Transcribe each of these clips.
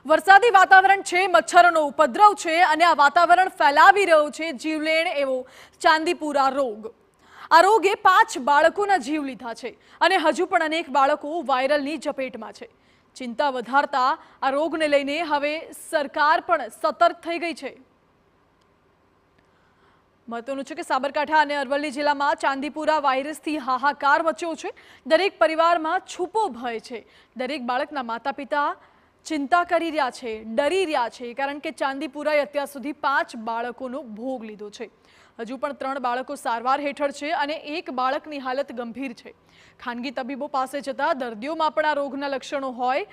વરસાદી વાતાવરણ છે, મચ્છરોનો ઉપદ્રવ છે અને આ વાતાવરણ ફેલાવી રહ્યો છે જીવલેણ એવો ચાંદીપુરા રોગ. આ રોગે 5 બાળકોના જીવ લીધા છે અને હજુ પણ અનેક બાળકો વાયરલની ઝપેટમાં છે. ચિંતા વધારતા આ રોગને લઈને હવે સરકાર પણ સતર્ક થઈ ગઈ છે. મહત્વનું છે કે સાબરકાંઠા અને અરવલ્લી જિલ્લામાં ચાંદીપુરા વાયરસથી હાહાકાર મચ્યો છે. દરેક પરિવારમાં છુપો ભય છે. દરેક બાળકના માતા પિતા ચિંતા કરી રહ્યા છે, ડરી રહ્યા છે, કારણ કે ચાંદીપુરાએ અત્યાર સુધી 5 બાળકોનો ભોગ લીધો છે. હજુ પણ 3 બાળકો સારવાર હેઠળ છે અને 1 બાળકની હાલત ગંભીર છે. ખાનગી તબીબો પાસે જતા દર્દીઓમાં પણ આ રોગના લક્ષણો હોય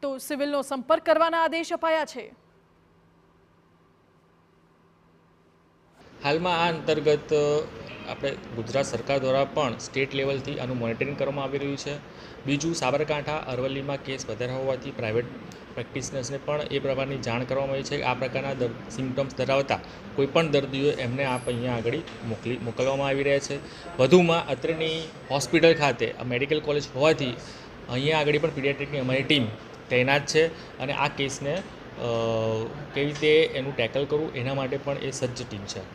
તો સિવિલનો સંપર્ક કરવાના આદેશ અપાયા છે. હાલમાં આ અંતર્ગત આપણે ગુજરાત સરકાર દ્વારા પણ સ્ટેટ લેવલથી આનું મોનિટરિંગ કરવામાં આવી રહ્યું છે. બીજું, સાબરકાંઠા અરવલ્લીમાં કેસ વધારે હોવાથી પ્રાઇવેટ પ્રેક્ટિશનર્સને પણ એ પ્રકારની જાણ કરવામાં આવી છે કે આ પ્રકારના સિમ્ટમ્સ ધરાવતા કોઈપણ દર્દીઓ એમને અહીંયા આગળ મોકલવામાં આવી રહ્યા છે. વધુમાં અત્રેની હોસ્પિટલ ખાતે મેડિકલ કોલેજ હોવાથી અહીંયા આગળ પણ પીડિયાટ્રિકની અમારી ટીમ તૈનાત છે અને આ કેસને કેવી રીતે એનું ટેકલ કરવું એના માટે પણ એ સજ્જ ટીમ છે.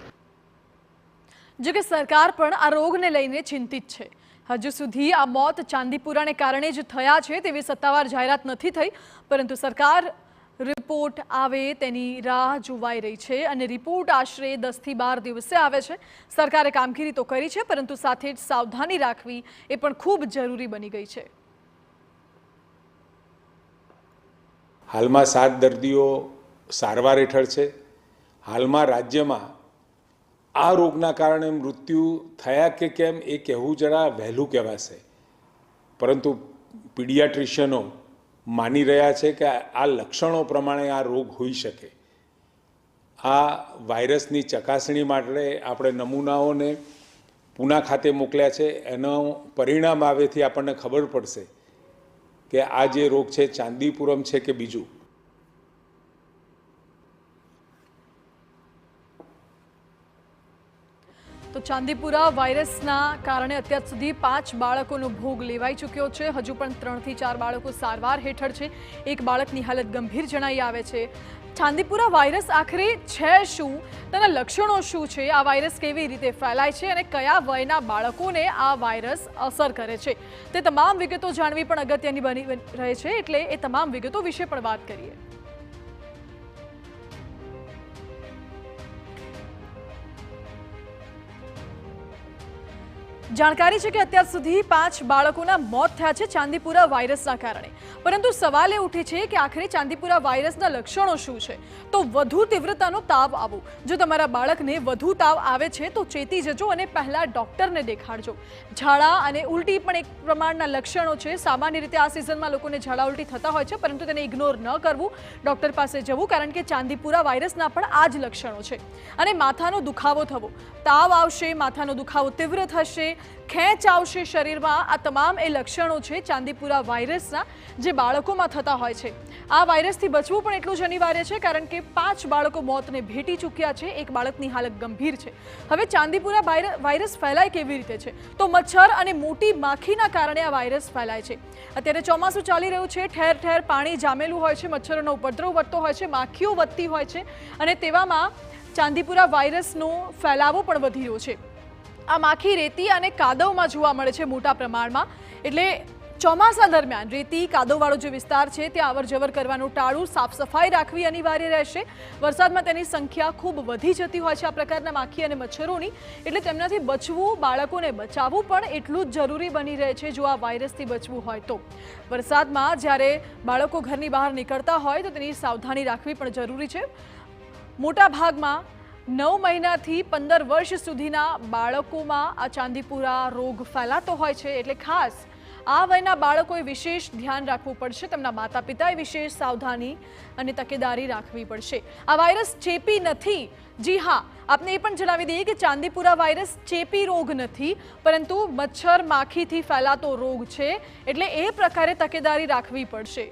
જો કે સરકાર પણ આ રોગને લઈને ચિંતિત છે. હજુ સુધી આ મોત ચાંદીપુરાને કારણે જ થયા છે તેવી સત્તાવાર જાહેરાત નથી થઈ, પરંતુ સરકાર રિપોર્ટ આવે તેની રાહ જોવાઈ રહી છે અને રિપોર્ટ આશરે 10 થી 12 દિવસે આવે છે. સરકારે કામગીરી તો કરી છે, પરંતુ સાથે જ સાવધાની રાખવી એ પણ ખૂબ જરૂરી બની ગઈ છે. હાલમાં 7 દર્દીઓ સારવાર હેઠળ છે. હાલમાં રાજ્યમાં આ રોગના કારણે મૃત્યુ થયા કે કેમ એ કહેવું જરા વહેલું કહેવાશે, પરંતુ પીડિયાટ્રિશિયનો માની રહ્યા છે કે આ લક્ષણો પ્રમાણે આ રોગ હોઈ શકે. આ વાયરસની ચકાસણી માટે આપણે નમૂનાઓને પૂના ખાતે મોકલ્યા છે. એનું પરિણામ આવેથી આપણને ખબર પડશે કે આ જે રોગ છે ચાંદીપુરમ છે કે બીજું. તો ચાંદીપુરા વાયરસના કારણે અત્યાર સુધી 5 બાળકોનો ભોગ લેવાઈ ચૂક્યો છે. હજુ પણ 3 થી 4 બાળકો સારવાર હેઠળ છે. 1 બાળકની હાલત ગંભીર જણાઈ આવે છે. ચાંદીપુરા વાયરસ આખરે છે શું, તેના લક્ષણો શું છે, આ વાયરસ કેવી રીતે ફેલાય છે અને કયા વયના બાળકોને આ વાયરસ અસર કરે છે, તે તમામ વિગતો જાણવી પણ અગત્યની બની રહે છે. એટલે એ તમામ વિગતો વિશે પણ વાત કરીએ. જાણકારી છે કે અત્યાર સુધી 5 બાળકોના મોત થયા છે ચાંદીપુરા વાયરસના કારણે, પરંતુ સવાલ એ ઉઠે છે કે આખરે ચાંદીપુરા વાયરસના લક્ષણો શું છે. તો વધુ તીવ્રતાનો તાવ આવવો. જો તમારા બાળકને વધુ તાવ આવે છે તો ચેતી જજો અને પહેલા ડોક્ટરને દેખાડજો. ઝાડા અને ઉલટી પણ એક પ્રમાણના લક્ષણો છે. સામાન્ય રીતે આ સિઝનમાં લોકોને ઝાડા ઉલટી થતા હોય છે, પરંતુ તેને ઇગ્નોર ન કરવું, ડોક્ટર પાસે જવું, કારણ કે ચાંદીપુરા વાયરસના પણ આ જ લક્ષણો છે. અને માથાનો દુખાવો થવો, તાવ આવશે, માથાનો દુખાવો તીવ્ર થશે, ખેંચ આવશે શરીરમાં. આ તમામ એ લક્ષણો છે ચાંદીપુરા વાયરસના જે બાળકોમાં થતા હોય છે. આ વાયરસથી બચવું પણ એટલું જ અનિવાર્ય છે, કારણ કે 5 બાળકો મોતને ભેટી ચૂક્યા છે. 1 બાળકની હાલત ગંભીર છે. હવે ચાંદીપુરા વાયરસ ફેલાય કેવી રીતે છે? તો મચ્છર અને મોટી માખીના કારણે આ વાયરસ ફેલાય છે. અત્યારે ચોમાસું ચાલી રહ્યું છે, ઠેર ઠેર પાણી જામેલું હોય છે, મચ્છરોનો ઉપદ્રવ વધતો હોય છે, માખીઓ વધતી હોય છે અને તેવામાં ચાંદીપુરા વાયરસનો ફેલાવો પણ વધી રહ્યો છે. આ માખી રેતી અને કાદવમાં જોવા મળે છે મોટા પ્રમાણમાં. એટલે ચોમાસા દરમિયાન રેતી કાદવવાળો જે વિસ્તાર છે ત્યાં અવરજવર કરવાનું ટાળવું, સાફ સફાઈ રાખવી અનિવાર્ય રહેશે. વરસાદમાં તેની સંખ્યા ખૂબ વધી જતી હોય છે આ પ્રકારના માખી અને મચ્છરોની, એટલે તેમનાથી બચવું, બાળકોને બચાવવું પણ એટલું જ જરૂરી બની રહે છે જો આ વાયરસથી બચવું હોય તો. વરસાદમાં જ્યારે બાળકો ઘરની બહાર નીકળતા હોય તો તેની સાવધાની રાખવી પણ જરૂરી છે. મોટા ભાગમાં 9 મહિનાથી 15 વર્ષ સુધીના બાળકોમાં આ ચાંદીપુરા રોગ ફેલાતો હોય છે. એટલે ખાસ આ વયના બાળકોએ વિશેષ ધ્યાન રાખવું પડશે. તેમના માતા પિતાએ વિશેષ સાવધાની અને તકેદારી રાખવી પડશે. આ વાયરસ ચેપી નથી. જી હા, આપને એ પણ જણાવી દઈએ કે ચાંદીપુરા વાયરસ ચેપી રોગ નથી, પરંતુ મચ્છર માખીથી ફેલાતો રોગ છે. એટલે એ પ્રકારે તકેદારી રાખવી પડશે.